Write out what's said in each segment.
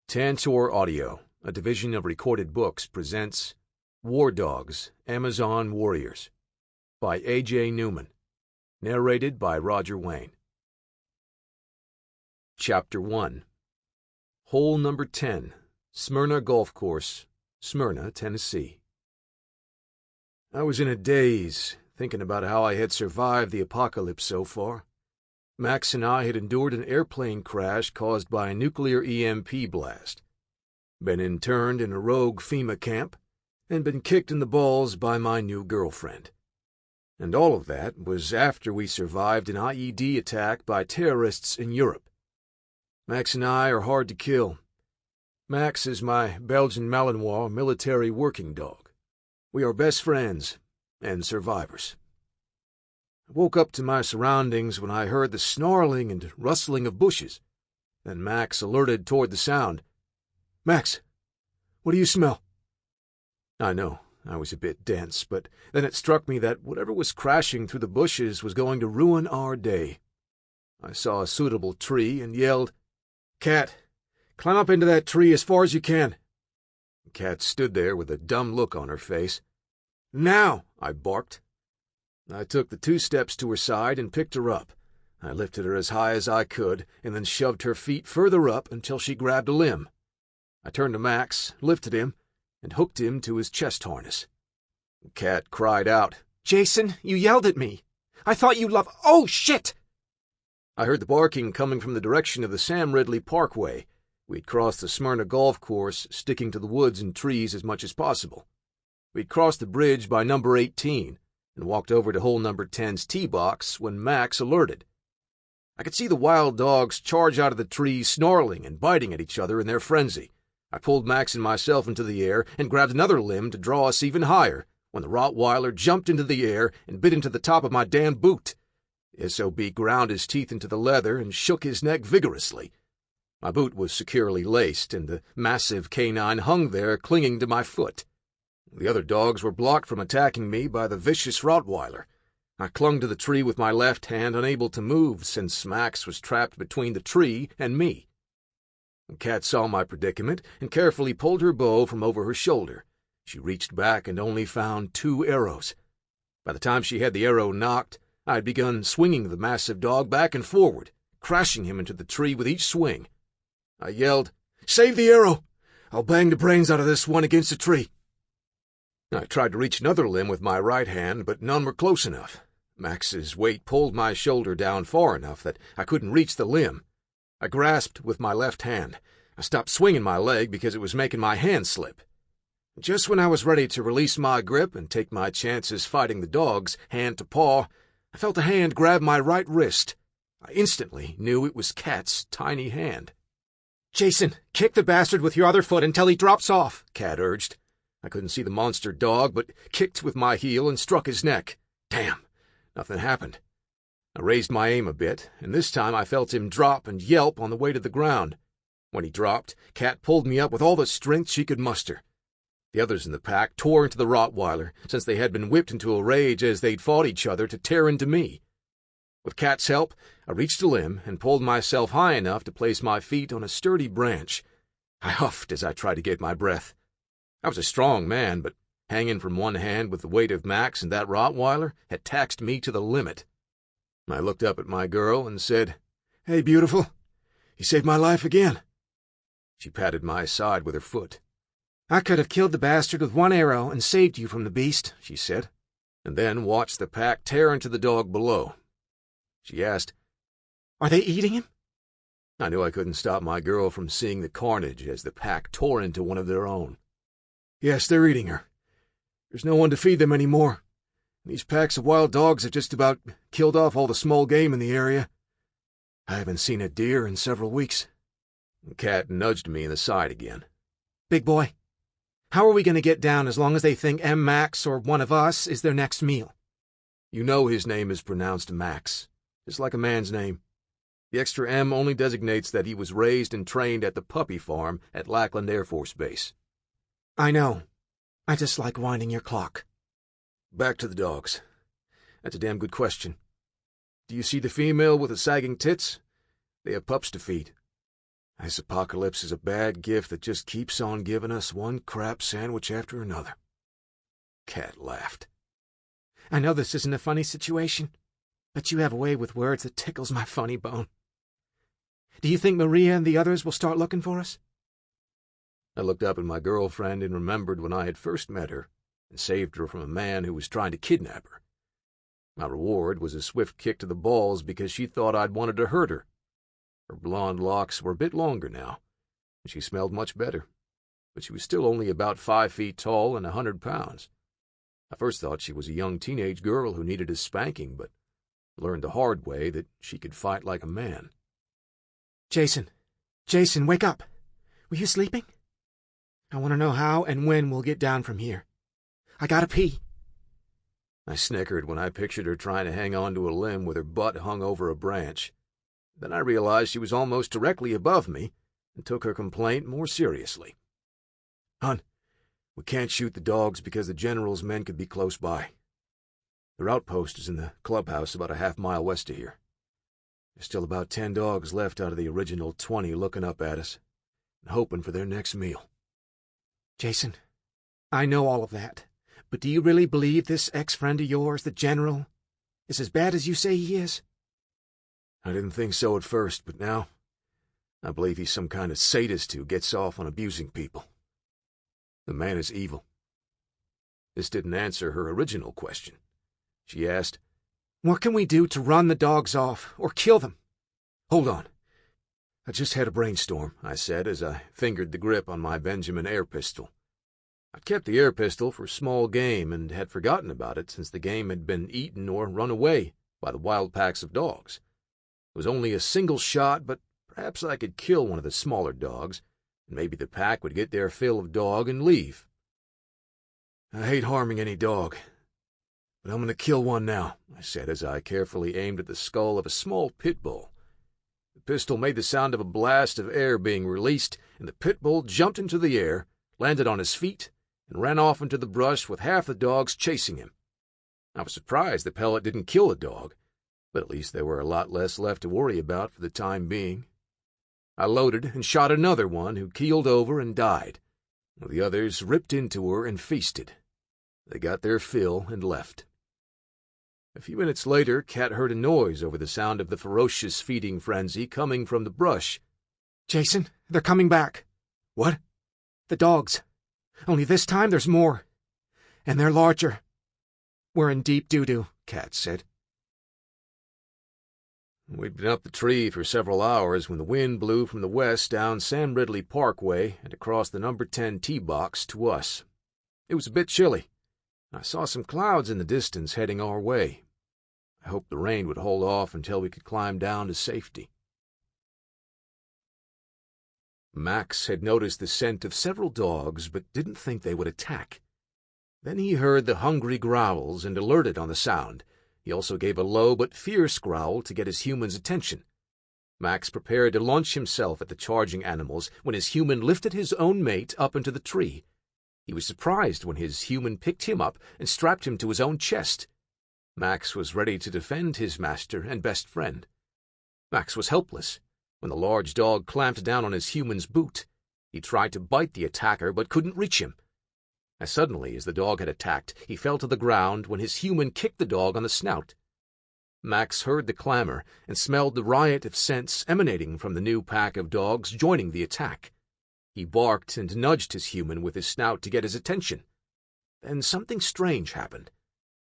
Tantor Audio, a division of Recorded Books, presents War Dogs, Amazon Warriors by A.J. Newman. Narrated by Roger Wayne. Chapter 1. Hole number 10, Smyrna Golf Course, Smyrna, Tennessee. I was in a daze, thinking about how I had survived the apocalypse so far. Max and I had endured an airplane crash caused by a nuclear EMP blast, been interned in a rogue FEMA camp, and been kicked in the balls by my new girlfriend. And all of that was after we survived an IED attack by terrorists in Europe. Max and I are hard to kill. Max is my Belgian Malinois military working dog. We are best friends and survivors. I woke up to my surroundings when I heard the snarling and rustling of bushes. Then Max alerted toward the sound. "Max, what do you smell?" I know, I was a bit dense, but then it struck me that whatever was crashing through the bushes was going to ruin our day. I saw a suitable tree and yelled, "Cat, climb up into that tree as far as you can." Cat stood there with a dumb look on her face. "Now!" I barked. I took the 2 steps to her side and picked her up. I lifted her as high as I could and then shoved her feet further up until she grabbed a limb. I turned to Max, lifted him, and hooked him to his chest harness. Cat cried out, "Jason, you yelled at me. I thought you loved— Oh, shit!" I heard the barking coming from the direction of the Sam Ridley Parkway. We'd crossed the Smyrna Golf Course, sticking to the woods and trees as much as possible. We'd crossed the bridge by number 18 and walked over to hole number 10's tee box when Max alerted. I could see the wild dogs charge out of the trees, snarling and biting at each other in their frenzy. I pulled Max and myself into the air and grabbed another limb to draw us even higher when the Rottweiler jumped into the air and bit into the top of my damn boot. The SOB ground his teeth into the leather and shook his neck vigorously. My boot was securely laced, and the massive canine hung there clinging to my foot. The other dogs were blocked from attacking me by the vicious Rottweiler. I clung to the tree with my left hand, unable to move since Max was trapped between the tree and me. The cat saw my predicament and carefully pulled her bow from over her shoulder. She reached back and only found 2 arrows. By the time she had the arrow knocked, I had begun swinging the massive dog back and forward, crashing him into the tree with each swing. I yelled, "Save the arrow! I'll bang the brains out of this one against the tree." I tried to reach another limb with my right hand, but none were close enough. Max's weight pulled my shoulder down far enough that I couldn't reach the limb. I grasped with my left hand. I stopped swinging my leg because it was making my hand slip. Just when I was ready to release my grip and take my chances fighting the dogs, hand to paw, I felt a hand grab my right wrist. I instantly knew it was Cat's tiny hand. "Jason, kick the bastard with your other foot until he drops off," Cat urged. I couldn't see the monster dog, but kicked with my heel and struck his neck. Damn, nothing happened. I raised my aim a bit, and this time I felt him drop and yelp on the way to the ground. When he dropped, Cat pulled me up with all the strength she could muster. The others in the pack tore into the Rottweiler, since they had been whipped into a rage as they'd fought each other to tear into me. With Cat's help, I reached a limb and pulled myself high enough to place my feet on a sturdy branch. I huffed as I tried to get my breath. I was a strong man, but hanging from one hand with the weight of Max and that Rottweiler had taxed me to the limit. I looked up at my girl and said, "Hey, beautiful, you saved my life again." She patted my side with her foot. "I could have killed the bastard with 1 arrow and saved you from the beast," she said, and then watched the pack tear into the dog below. She asked, "Are they eating him?" I knew I couldn't stop my girl from seeing the carnage as the pack tore into one of their own. "Yes, they're eating her. There's no one to feed them anymore. These packs of wild dogs have just about killed off all the small game in the area. I haven't seen a deer in several weeks." The cat nudged me in the side again. "Big boy, how are we going to get down as long as they think MMax or one of us is their next meal?" "You know his name is pronounced Max, just like a man's name. The extra M only designates that he was raised and trained at the puppy farm at Lackland Air Force Base." "I know. I just like winding your clock." Back to the dogs. That's a damn good question. Do you see the female with the sagging tits? They have pups to feed. This apocalypse is a bad gift that just keeps on giving us one crap sandwich after another. Cat laughed. I know this isn't a funny situation, but you have a way with words that tickles my funny bone. Do you think Maria and the others will start looking for us? I looked up at my girlfriend and remembered when I had first met her and saved her from a man who was trying to kidnap her. My reward was a swift kick to the balls because she thought I'd wanted to hurt her. Her blonde locks were a bit longer now, and she smelled much better, but she was still only about 5 feet tall and 100 pounds. I first thought she was a young teenage girl who needed a spanking, but learned the hard way that she could fight like a man. Jason, wake up. Were you sleeping? I want to know how and when we'll get down from here. I gotta pee. I snickered when I pictured her trying to hang onto a limb with her butt hung over a branch. Then I realized she was almost directly above me and took her complaint more seriously. Hon, we can't shoot the dogs because the general's men could be close by. Their outpost is in the clubhouse about a half-mile west of here. There's still about 10 dogs left out of the original 20 looking up at us and hoping for their next meal. Jason, I know all of that, but do you really believe this ex-friend of yours, the general, is as bad as you say he is? I didn't think so at first, but now I believe he's some kind of sadist who gets off on abusing people. The man is evil. This didn't answer her original question. She asked, What can we do to run the dogs off, or kill them? Hold on. I just had a brainstorm, I said as I fingered the grip on my Benjamin air pistol. I'd kept the air pistol for small game and had forgotten about it since the game had been eaten or run away by the wild packs of dogs. It was only a single shot, but perhaps I could kill one of the smaller dogs, and maybe the pack would get their fill of dog and leave. I hate harming any dog, but I'm going to kill one now, I said as I carefully aimed at the skull of a small pit bull. The pistol made the sound of a blast of air being released, and the pit bull jumped into the air, landed on his feet, and ran off into the brush with half the dogs chasing him. I was surprised the pellet didn't kill the dog, but at least there were a lot less left to worry about for the time being. I loaded and shot another one who keeled over and died, while the others ripped into her and feasted. They got their fill and left. A few minutes later, Cat heard a noise over the sound of the ferocious feeding frenzy coming from the brush. Jason, they're coming back. What? The dogs. Only this time there's more. And they're larger. We're in deep doo-doo, Cat said. We'd been up the tree for several hours when the wind blew from the west down Sam Ridley Parkway and across the number 10 tee box to us. It was a bit chilly. I saw some clouds in the distance heading our way. I hoped the rain would hold off until we could climb down to safety. Max had noticed the scent of several dogs but didn't think they would attack. Then he heard the hungry growls and alerted on the sound. He also gave a low but fierce growl to get his human's attention. Max prepared to launch himself at the charging animals when his human lifted his own mate up into the tree. He was surprised when his human picked him up and strapped him to his own chest. Max was ready to defend his master and best friend. Max was helpless when the large dog clamped down on his human's boot. He tried to bite the attacker but couldn't reach him. As suddenly as the dog had attacked, he fell to the ground when his human kicked the dog on the snout. Max heard the clamor and smelled the riot of scents emanating from the new pack of dogs joining the attack. He barked and nudged his human with his snout to get his attention. Then something strange happened.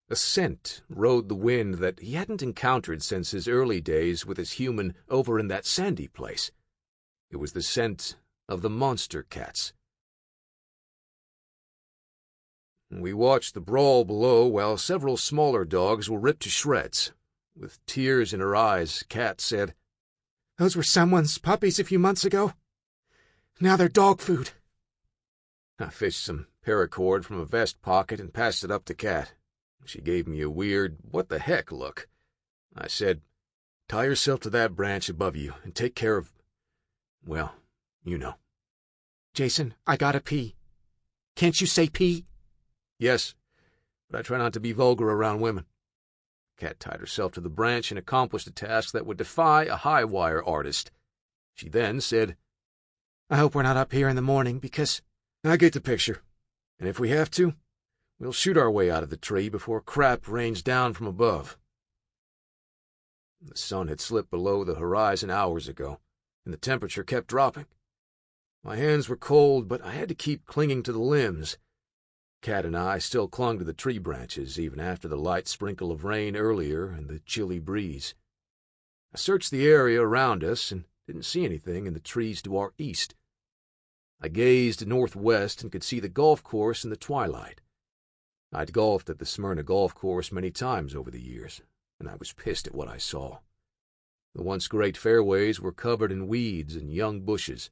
A scent rode the wind that he hadn't encountered since his early days with his human over in that sandy place. It was the scent of the monster cats. We watched the brawl below while several smaller dogs were ripped to shreds. With tears in her eyes, Cat said, Those were someone's puppies a few months ago. Now they're dog food. I fished some paracord from a vest pocket and passed it up to Cat. She gave me a weird, what-the-heck look. I said, Tie yourself to that branch above you and take care of, well, you know. Jason, I gotta pee. Can't you say pee? Yes, but I try not to be vulgar around women. Cat tied herself to the branch and accomplished a task that would defy a high-wire artist. She then said, I hope we're not up here in the morning, because... I get the picture. And if we have to, we'll shoot our way out of the tree before crap rains down from above. The sun had slipped below the horizon hours ago, and the temperature kept dropping. My hands were cold, but I had to keep clinging to the limbs. Cat and I still clung to the tree branches, even after the light sprinkle of rain earlier and the chilly breeze. I searched the area around us and didn't see anything in the trees to our east. I gazed northwest and could see the golf course in the twilight. I'd golfed at the Smyrna golf course many times over the years, and I was pissed at what I saw. The once great fairways were covered in weeds and young bushes.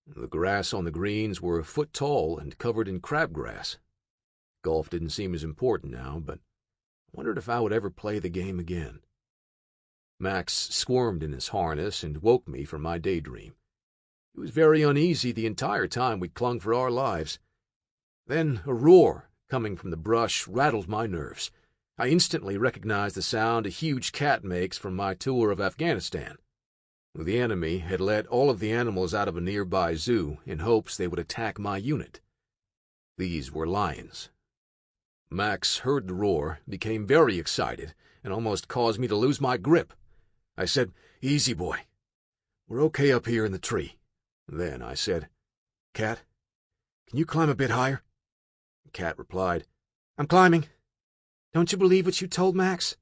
The grass on the greens were a foot tall and covered in crabgrass. Golf didn't seem as important now, but I wondered if I would ever play the game again. Max squirmed in his harness and woke me from my daydream. He was very uneasy the entire time we'd clung for our lives. Then a roar coming from the brush rattled my nerves. I instantly recognized the sound a huge cat makes from my tour of Afghanistan. The enemy had let all of the animals out of a nearby zoo in hopes they would attack my unit. These were lions. Max heard the roar, became very excited, and almost caused me to lose my grip. I said, "Easy, boy. We're okay up here in the tree." Then I said, "Cat, can you climb a bit higher?" Cat replied, "I'm climbing. Don't you believe what you told Max?"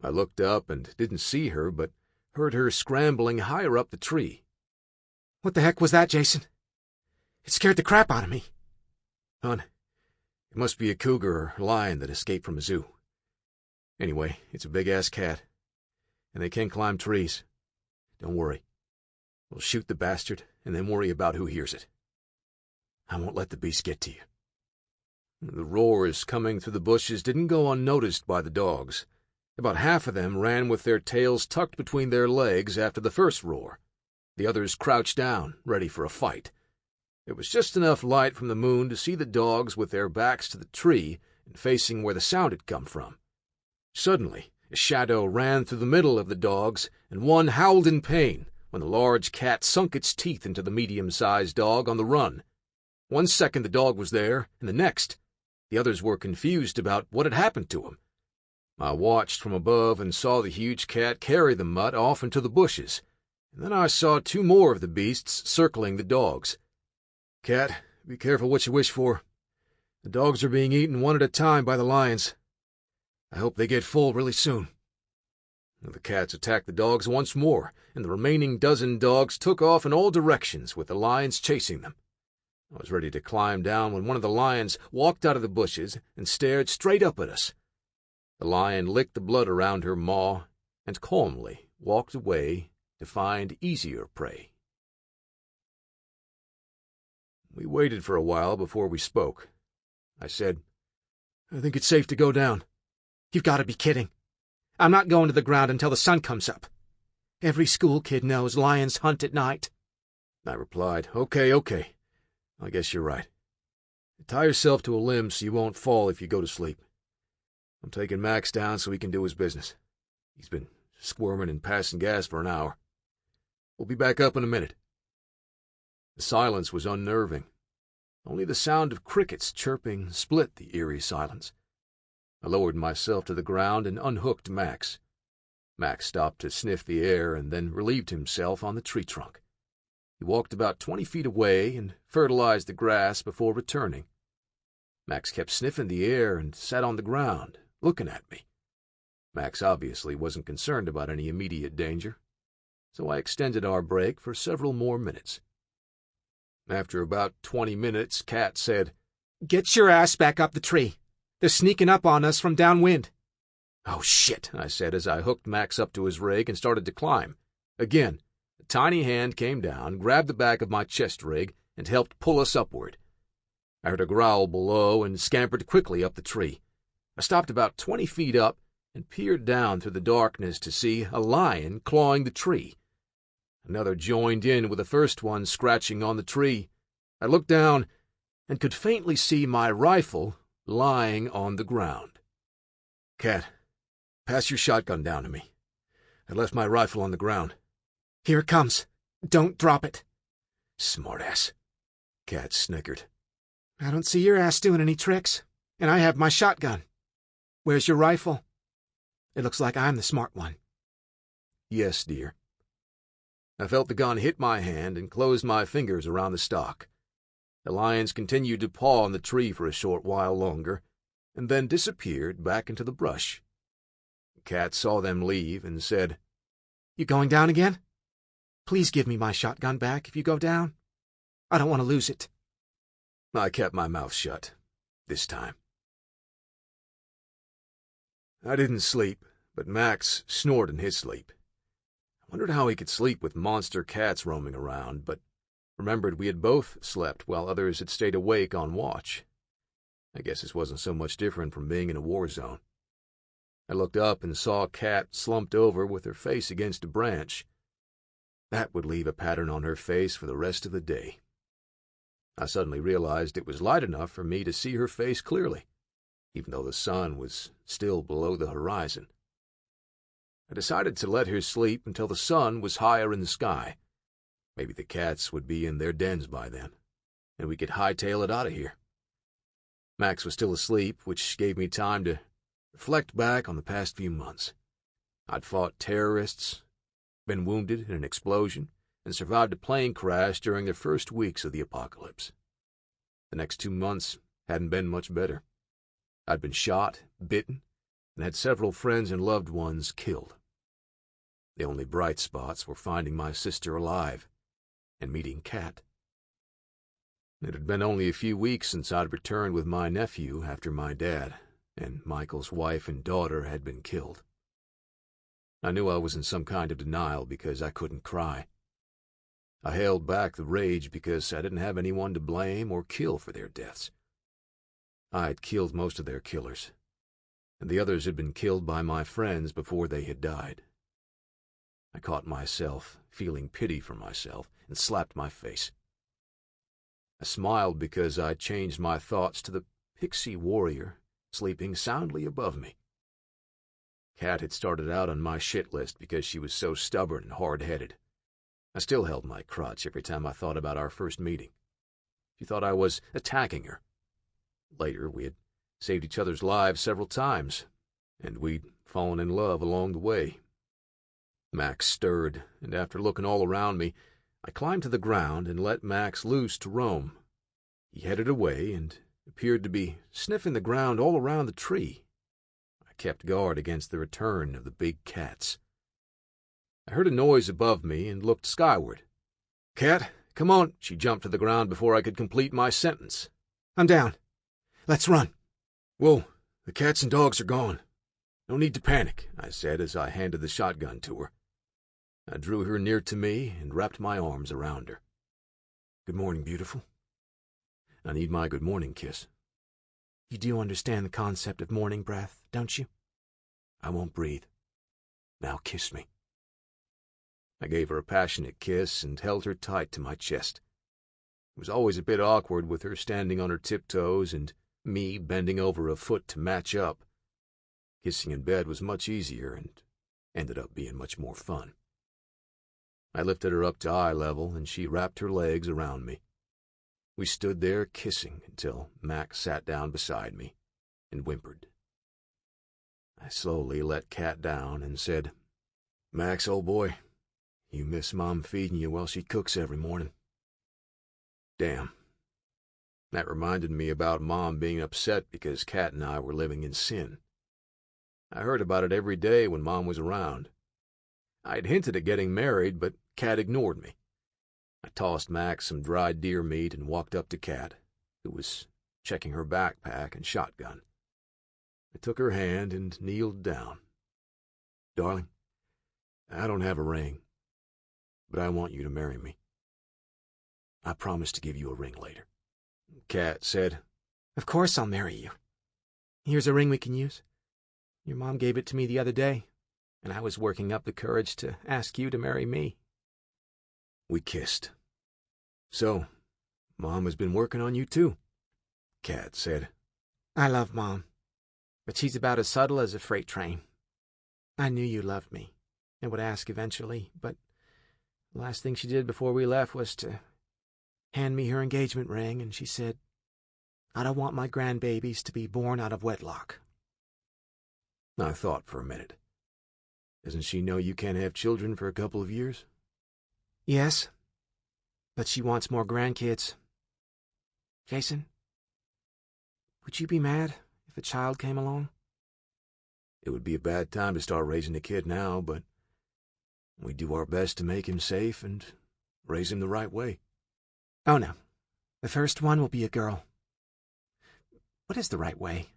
I looked up and didn't see her, but heard her scrambling higher up the tree. "What the heck was that, Jason? It scared the crap out of me." "Hon, it must be a cougar or lion that escaped from a zoo. Anyway, it's a big-ass cat, and they can climb trees. Don't worry. We'll shoot the bastard and then worry about who hears it. I won't let the beast get to you." The roars coming through the bushes didn't go unnoticed by the dogs. About half of them ran with their tails tucked between their legs after the first roar. The others crouched down, ready for a fight. There was just enough light from the moon to see the dogs with their backs to the tree and facing where the sound had come from. Suddenly, a shadow ran through the middle of the dogs, and one howled in pain when the large cat sunk its teeth into the medium-sized dog on the run. 1 second the dog was there, and the next, the others were confused about what had happened to him. I watched from above and saw the huge cat carry the mutt off into the bushes, and then I saw 2 more of the beasts circling the dogs. "Cat, be careful what you wish for. The dogs are being eaten one at a time by the lions. I hope they get full really soon." The cats attacked the dogs once more, and the remaining dozen dogs took off in all directions with the lions chasing them. I was ready to climb down when one of the lions walked out of the bushes and stared straight up at us. The lion licked the blood around her maw and calmly walked away to find easier prey. We waited for a while before we spoke. I said, "I think it's safe to go down." "You've got to be kidding. I'm not going to the ground until the sun comes up. Every school kid knows lions hunt at night." I replied, Okay. I guess you're right. Tie yourself to a limb so you won't fall if you go to sleep. I'm taking Max down so he can do his business. He's been squirming and passing gas for an hour. We'll be back up in a minute." The silence was unnerving. Only the sound of crickets chirping split the eerie silence. I lowered myself to the ground and unhooked Max. Max stopped to sniff the air and then relieved himself on the tree trunk. He walked about 20 feet away and fertilized the grass before returning. Max kept sniffing the air and sat on the ground, looking at me. Max obviously wasn't concerned about any immediate danger, so I extended our break for several more minutes. After about 20 minutes, Cat said, "Get your ass back up the tree. They're sneaking up on us from downwind." "Oh, shit," I said as I hooked Max up to his rig and started to climb. Again, a tiny hand came down, grabbed the back of my chest rig, and helped pull us upward. I heard a growl below and scampered quickly up the tree. I stopped about 20 feet up and peered down through the darkness to see a lion clawing the tree. Another joined in with the first one scratching on the tree. I looked down and could faintly see my rifle lying on the ground. "Cat, pass your shotgun down to me. I left my rifle on the ground." "Here it comes. Don't drop it." Smartass, Cat snickered. I don't see your ass doing any tricks, and I have my shotgun. Where's your rifle? It looks like I'm the smart one. Yes, dear. I felt the gun hit my hand and closed my fingers around the stock. The lions continued to paw on the tree for a short while longer, and then disappeared back into the brush. Cat saw them leave and said, You going down again? Please give me my shotgun back if you go down. I don't want to lose it. I kept my mouth shut, this time. I didn't sleep, but Max snored in his sleep. I wondered how he could sleep with monster cats roaming around, but remembered we had both slept while others had stayed awake on watch. I guess this wasn't so much different from being in a war zone. I looked up and saw Cat slumped over with her face against a branch. That would leave a pattern on her face for the rest of the day. I suddenly realized it was light enough for me to see her face clearly, even though the sun was still below the horizon. I decided to let her sleep until the sun was higher in the sky. Maybe the cats would be in their dens by then, and we could hightail it out of here. Max was still asleep, which gave me time to reflect back on the past few months. I'd fought terrorists, been wounded in an explosion, and survived a plane crash during the first weeks of the apocalypse. The next 2 months hadn't been much better. I'd been shot, bitten, and had several friends and loved ones killed. The only bright spots were finding my sister alive and meeting Cat. It had been only a few weeks since I'd returned with my nephew after my dad and Michael's wife and daughter had been killed. I knew I was in some kind of denial because I couldn't cry. I held back the rage because I didn't have anyone to blame or kill for their deaths. I had killed most of their killers, and the others had been killed by my friends before they had died. I caught myself feeling pity for myself and slapped my face. I smiled because I'd changed my thoughts to the pixie warrior sleeping soundly above me. Cat had started out on my shit list because she was so stubborn and hard-headed. I still held my crotch every time I thought about our first meeting. She thought I was attacking her. Later, we had saved each other's lives several times, and we'd fallen in love along the way. Max stirred, and after looking all around me, I climbed to the ground and let Max loose to roam. He headed away and appeared to be sniffing the ground all around the tree. I kept guard against the return of the big cats. I heard a noise above me and looked skyward. Cat, come on. She jumped to the ground before I could complete my sentence. I'm down. Let's run. Whoa, the cats and dogs are gone. No need to panic, I said as I handed the shotgun to her. I drew her near to me and wrapped my arms around her. Good morning, beautiful. I need my good morning kiss. You do understand the concept of morning breath, don't you? I won't breathe. Now kiss me. I gave her a passionate kiss and held her tight to my chest. It was always a bit awkward with her standing on her tiptoes and me bending over a foot to match up. Kissing in bed was much easier and ended up being much more fun. I lifted her up to eye level and she wrapped her legs around me. We stood there kissing until Max sat down beside me and whimpered. I slowly let Cat down and said, Max, old boy, you miss Mom feeding you while she cooks every morning. Damn. That reminded me about Mom being upset because Cat and I were living in sin. I heard about it every day when Mom was around. I'd hinted at getting married, but Cat ignored me. I tossed Max some dried deer meat and walked up to Cat, who was checking her backpack and shotgun. I took her hand and kneeled down. Darling, I don't have a ring, but I want you to marry me. I promise to give you a ring later. Cat said, Of course I'll marry you. Here's a ring we can use. Your mom gave it to me the other day, and I was working up the courage to ask you to marry me. We kissed. So, Mom has been working on you too, Cat said. I love Mom, but she's about as subtle as a freight train. I knew you loved me and would ask eventually, but the last thing she did before we left was to hand me her engagement ring, and she said, "I don't want my grandbabies to be born out of wedlock." I thought for a minute. Doesn't she know you can't have children for a couple of years? Yes, but she wants more grandkids. Jason, would you be mad if a child came along? It would be a bad time to start raising a kid now, but we do our best to make him safe and raise him the right way. Oh, no. The first one will be a girl. What is the right way?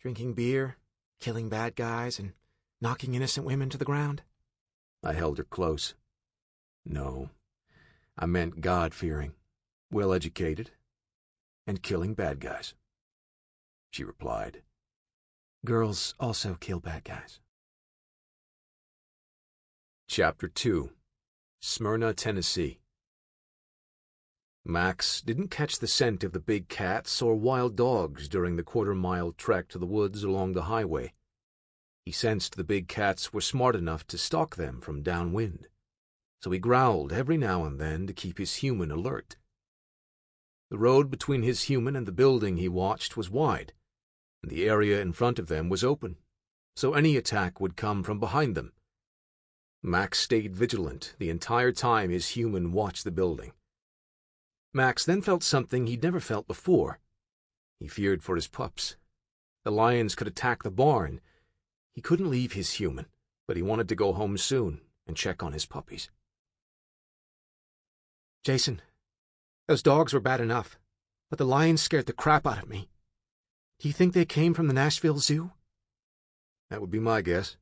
Drinking beer, killing bad guys, and knocking innocent women to the ground? I held her close. No, I meant God-fearing, well-educated, and killing bad guys. She replied, "Girls also kill bad guys." Chapter 2. Smyrna, Tennessee. Max didn't catch the scent of the big cats or wild dogs during the quarter-mile trek to the woods along the highway. He sensed the big cats were smart enough to stalk them from downwind, so he growled every now and then to keep his human alert. The road between his human and the building he watched was wide, and the area in front of them was open, so any attack would come from behind them. Max stayed vigilant the entire time his human watched the building. Max then felt something he'd never felt before. He feared for his pups. The lions could attack the barn. He couldn't leave his human, but he wanted to go home soon and check on his puppies. Jason, those dogs were bad enough, but the lions scared the crap out of me. Do you think they came from the Nashville Zoo? That would be my guess.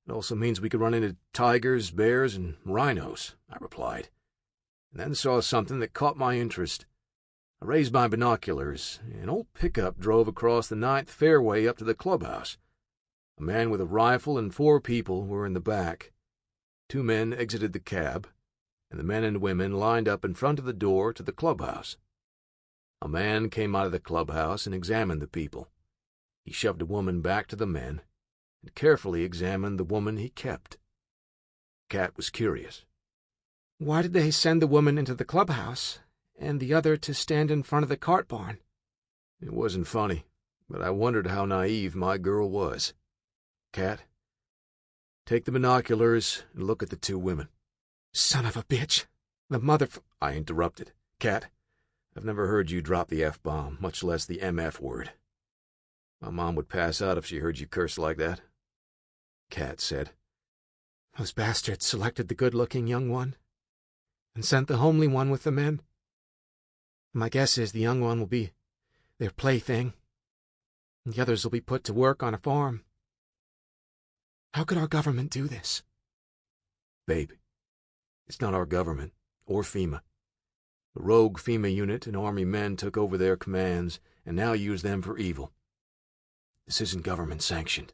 It also means we could run into tigers, bears, and rhinos, I replied, and then saw something that caught my interest. I raised my binoculars. An old pickup drove across the 9th fairway up to the clubhouse. A man with a rifle and 4 people were in the back. 2 men exited the cab, and the men and women lined up in front of the door to the clubhouse. A man came out of the clubhouse and examined the people. He shoved a woman back to the men and carefully examined the woman he kept. Cat was curious. Why did they send the woman into the clubhouse and the other to stand in front of the cart barn? It wasn't funny, but I wondered how naive my girl was. Cat, take the binoculars and look at the 2 women. Son of a bitch. I interrupted. Cat, I've never heard you drop the F-bomb, much less the MF word. My mom would pass out if she heard you curse like that. Cat said, Those bastards selected the good-looking young one and sent the homely one with the men. My guess is the young one will be their plaything, and the others will be put to work on a farm. How could our government do this? Babe, it's not our government, or FEMA. The rogue FEMA unit and Army men took over their commands and now use them for evil. This isn't government-sanctioned.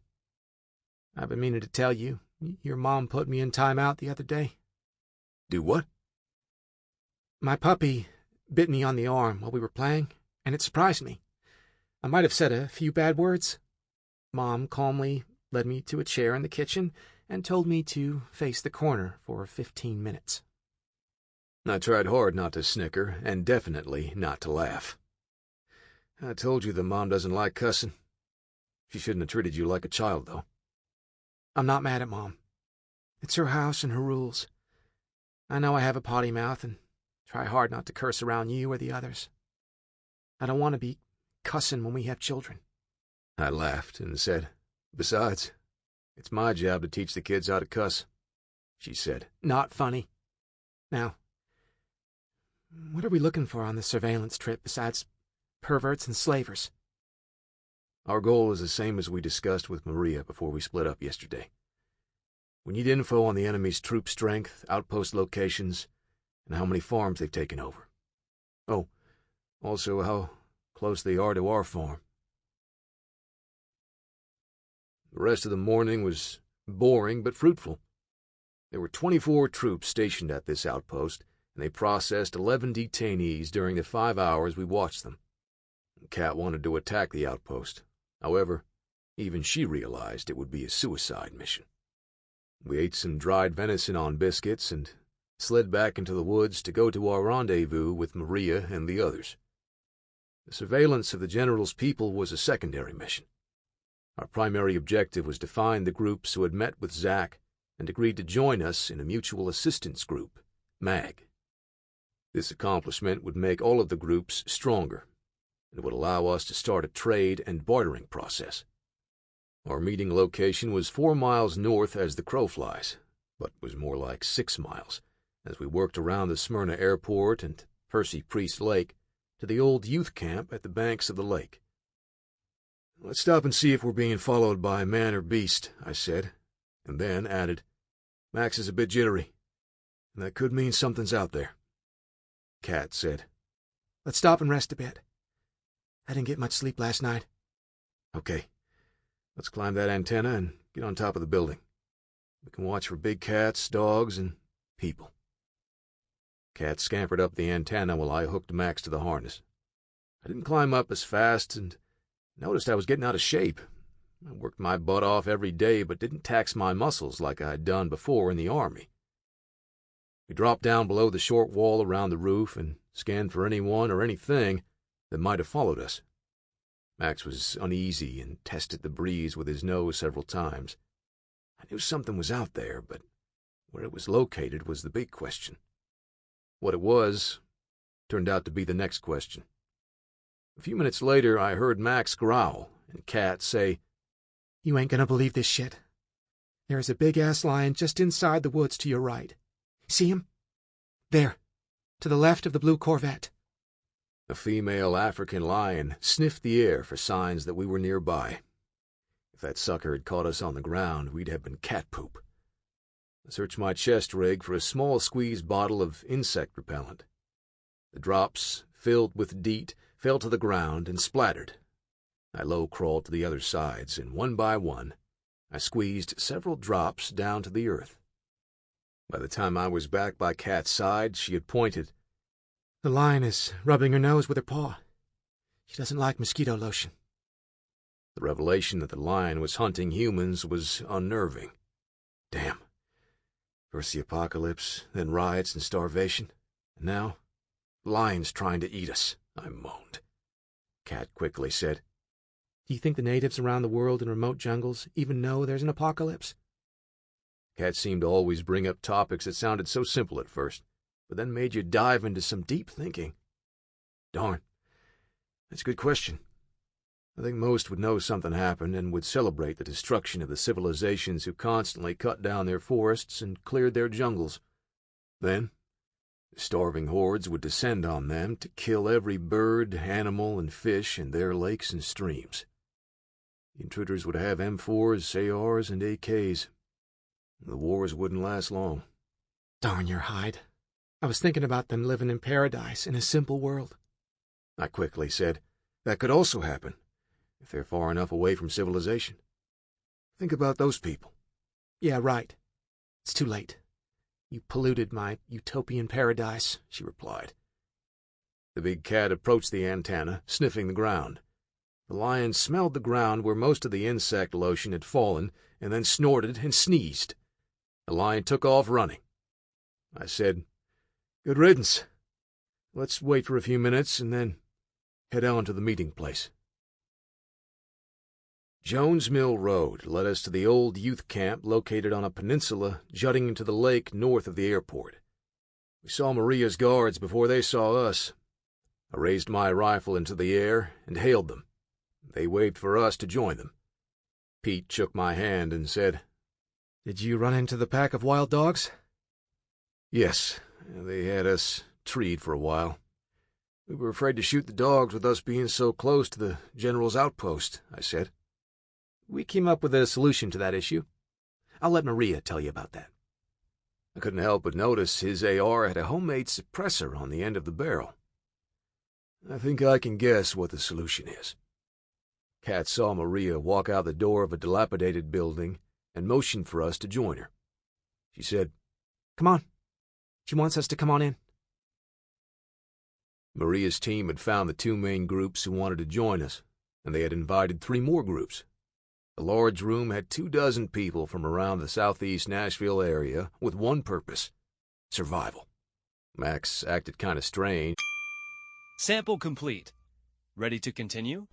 I've been meaning to tell you. Your mom put me in timeout the other day. Do what? My puppy bit me on the arm while we were playing, and it surprised me. I might have said a few bad words. Mom calmly led me to a chair in the kitchen and told me to face the corner for 15 minutes. I tried hard not to snicker, and definitely not to laugh. I told you that Mom doesn't like cussing. She shouldn't have treated you like a child, though. I'm not mad at Mom. It's her house and her rules. I know I have a potty mouth and try hard not to curse around you or the others. I don't want to be cussing when we have children. I laughed and said, Besides, it's my job to teach the kids how to cuss, she said. Not funny. Now, what are we looking for on this surveillance trip besides perverts and slavers? Our goal is the same as we discussed with Maria before we split up yesterday. We need info on the enemy's troop strength, outpost locations, and how many farms they've taken over. Oh, also how close they are to our farm. The rest of the morning was boring but fruitful. There were 24 troops stationed at this outpost, and they processed 11 detainees during the 5 hours we watched them. Cat wanted to attack the outpost. However, even she realized it would be a suicide mission. We ate some dried venison on biscuits and slid back into the woods to go to our rendezvous with Maria and the others. The surveillance of the General's people was a secondary mission. Our primary objective was to find the groups who had met with Zack and agreed to join us in a mutual assistance group, MAG. This accomplishment would make all of the groups stronger, and would allow us to start a trade and bartering process. Our meeting location was 4 miles north as the crow flies, but was more like 6 miles, as we worked around the Smyrna airport and Percy Priest Lake to the old youth camp at the banks of the lake. "Let's stop and see if we're being followed by man or beast," I said, and then added, "Max is a bit jittery, and that could mean something's out there." Kat said, "Let's stop and rest a bit. I didn't get much sleep last night." "Okay, let's climb that antenna and get on top of the building. We can watch for big cats, dogs, and people." Kat scampered up the antenna while I hooked Max to the harness. I didn't climb up as fast and noticed I was getting out of shape. I worked my butt off every day but didn't tax my muscles like I had done before in the Army. We dropped down below the short wall around the roof and scanned for anyone or anything that might have followed us. Max was uneasy and tested the breeze with his nose several times. I knew something was out there, but where it was located was the big question. What it was turned out to be the next question. A few minutes later, I heard Max growl and Kat say, "You ain't gonna believe this shit. There is a big-ass lion just inside the woods to your right. See him? There, to the left of the blue Corvette." A female African lion sniffed the air for signs that we were nearby. If that sucker had caught us on the ground, we'd have been cat poop. I searched my chest rig for a small squeeze bottle of insect repellent. The drops, filled with DEET, fell to the ground and splattered. I low-crawled to the other sides, and one by one, I squeezed several drops down to the earth. By the time I was back by Kat's side, she had pointed. "The lion is rubbing her nose with her paw. She doesn't like mosquito lotion." The revelation that the lion was hunting humans was unnerving. Damn. First the apocalypse, then riots and starvation, and now lions trying to eat us, I moaned. Kat quickly said, "Do you think the natives around the world in remote jungles even know there's an apocalypse?" Kat seemed to always bring up topics that sounded so simple at first, but then made you dive into some deep thinking. Darn, that's a good question. I think most would know something happened and would celebrate the destruction of the civilizations who constantly cut down their forests and cleared their jungles. Then, the starving hordes would descend on them to kill every bird, animal, and fish in their lakes and streams. The intruders would have M4s, ARs, and AKs. The wars wouldn't last long. Darn your hide. I was thinking about them living in paradise in a simple world. I quickly said, that could also happen, if they're far enough away from civilization. Think about those people. Yeah, right. It's too late. You polluted my utopian paradise, she replied. The big cat approached the antenna, sniffing the ground. The lion smelled the ground where most of the insect lotion had fallen, and then snorted and sneezed. The lion took off running. I said, "Good riddance. Let's wait for a few minutes and then head on to the meeting place." Jones Mill Road led us to the old youth camp located on a peninsula jutting into the lake north of the airport. We saw Maria's guards before they saw us. I raised my rifle into the air and hailed them. They waved for us to join them. Pete shook my hand and said, "Did you run into the pack of wild dogs?" "Yes, they had us treed for a while. We were afraid to shoot the dogs with us being so close to the General's outpost," I said. "We came up with a solution to that issue. I'll let Maria tell you about that." I couldn't help but notice his AR had a homemade suppressor on the end of the barrel. "I think I can guess what the solution is." Kat saw Maria walk out the door of a dilapidated building and motioned for us to join her. She said, "Come on. She wants us to come on in." Maria's team had found the 2 main groups who wanted to join us, and they had invited 3 more groups. The large room had 24 people from around the southeast Nashville area with one purpose: survival. Max acted kinda strange. Sample complete. Ready to continue?